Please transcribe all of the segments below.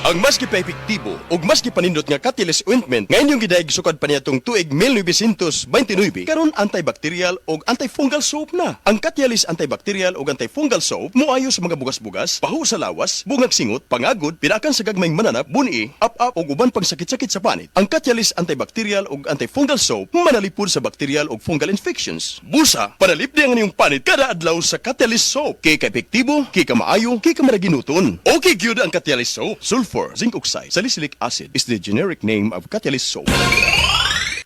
Ang mas epektibo ug mas panindot nga Catalyst ointment nga inyong gidaig sukad pa niya tong tuig 1929 karon antibacterial ug antifungal soap na. Ang Catalyst antibacterial ug antifungal soap moayo sa mga bugas-bugas, pahu sa lawas, bungag singot, pangagod, pinakan sa gagmayng mananap, buni, up-up ug uban pang sakit-sakit sa panit. Ang Catalyst antibacterial ug antifungal soap manalipod sa bacterial ug fungal infections. Busa, panalip di ang inyong panit kada adlaw sa Catalyst soap. Kay ka-epektibo, kay ka maayo, kay ka maraginuton. Okay gyud ang Catalyst soap. Sulfur, zinc oxide, salicylic acid is the generic name of Catalyst soap.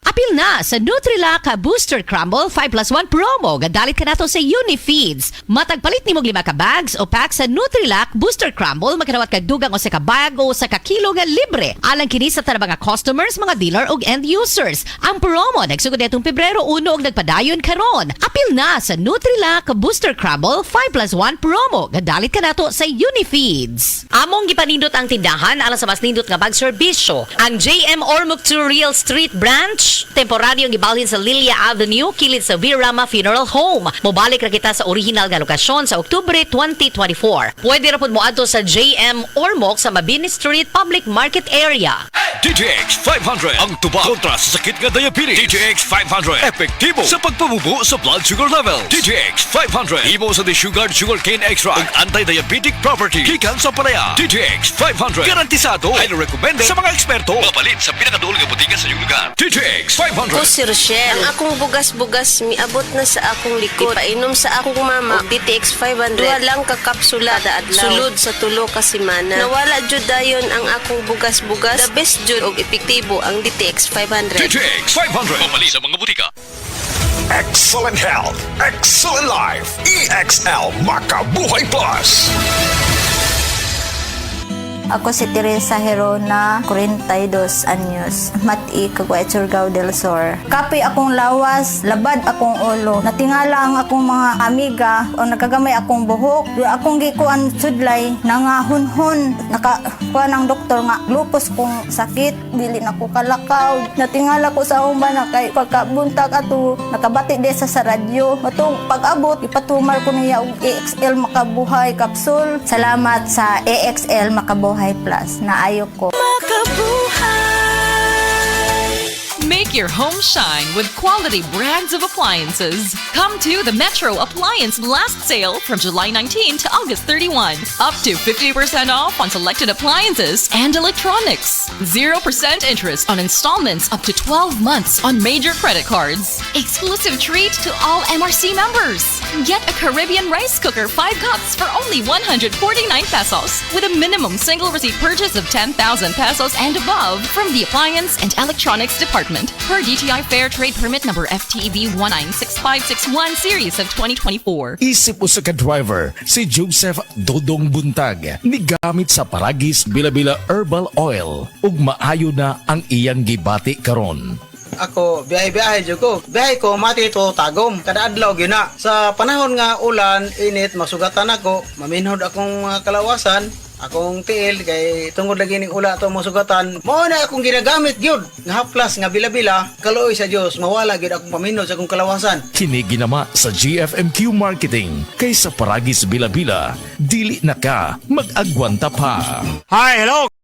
Apil na sa Nutrilak Booster Crumble 5+1 promo. Gadalit ka nato sa Unifeeds. Matagpalit ni mo 5 ka bags o pack sa Nutrilak Booster Crumble, makinawat ka dugang o sa ka bag o sa ka kilo nga libre. Alang kini sa tanang mga customers, mga dealer o end users. Ang promo nagsugod itong Pebrero 1 og nagpadayon karon. Apil na sa Nutrilak Booster Crumble 5+1 promo. Gadalit ka nato sa Unifeeds. Among gipanindot ang tindahan alang sa mas nindot nga bag serbisyo. Ang JM Ormoc Real Street Branch temporaryong gibalhin sa Lilia Avenue, kilid sa Virama Funeral Home. Mobalik ra kita sa original nga lokasyon sa Oktubre 2024. Pwede ra pud moadto sa JM Ormoc sa Mabini Street Public Market Area. DTX 500 ang tuba kontra sa sakit nga diabetes. DTX 500 epektibo sa pagpabubo sa blood sugar level. DTX 500 imo sa desugared sugarcane extract ug anti-diabetic property gikan sa palaya. DTX 500 garantisado ay recommended sa mga eksperto. Mapalit sa pinakaduol nga botiga sa iyong lugar. DTX 500. Ako si Rochelle. Ang akong bugas-bugas miabot na sa akong likod. Ipainom sa akong mama og DTX 500. Duha lang ka kapsula kada adlaw. Sulod sa tulo ka semana. Nawala jud dayon ang akong bugas-bugas. The best jud og epektibo ang DTX 500. DTX 500 mapalit sa mga botika. Excellent health, excellent life. EXL Makabuhay Plus. Ako si Teresa Herona, 42 anyos, Mati, Caguay, Surigao del Sur. Kapi akong lawas, labad akong ulo. Natingala ang akong mga amiga o nakagamay akong buhok. Di akong gikuan sudlay, nangahunhon. Nakakuha ng doktor nga, lupus kong sakit, dili na ko kalakaw. Natingala ko sa umba na kay pagkabuntag ato, nakabati de sa radyo. Matong pag-abot, ipatumar ko niya og EXL Makabuhay Capsule. Salamat sa EXL Makabuhay Plus na ayok ko. Make your home shine with quality brands of appliances. Come to the Metro Appliance Blast Sale from July 19 to August 31. Up to 50% off on selected appliances and electronics. 0% interest on installments up to 12 months on major credit cards. Exclusive treat to all MRC members. Get a Caribbean rice cooker 5 cups for only 149 pesos with a minimum single receipt purchase of 10,000 pesos and above from the Appliance and Electronics Department per DTI Fair Trade Permit number FTEB 196561 series of 2024. Isip mo sa ka-driver, si Joseph Dodong Buntag, nigamit sa Paragis Bila-Bila Herbal Oil, ug maayo na ang iyang gibati karon. Ako, biyahe-biyahe dyan ko. Biyahe ko, mati ito tagom. Kada adlaw gina. Sa panahon nga ulan, init, masugatan ako. Maminhod akong kalawasan. Akong tiil, kay tungod lagi ning ula ito masugatan. Mao na akong ginagamit gyud nga haplas nga bila-bila. Kaluoy sa Dios, mawala gyud akong paminhod sa akong kalawasan. Kini ginama sa GFMQ Marketing. Kay sa Paragis Bila-Bila, dili na ka mag-agwanta pa. Hi, hello!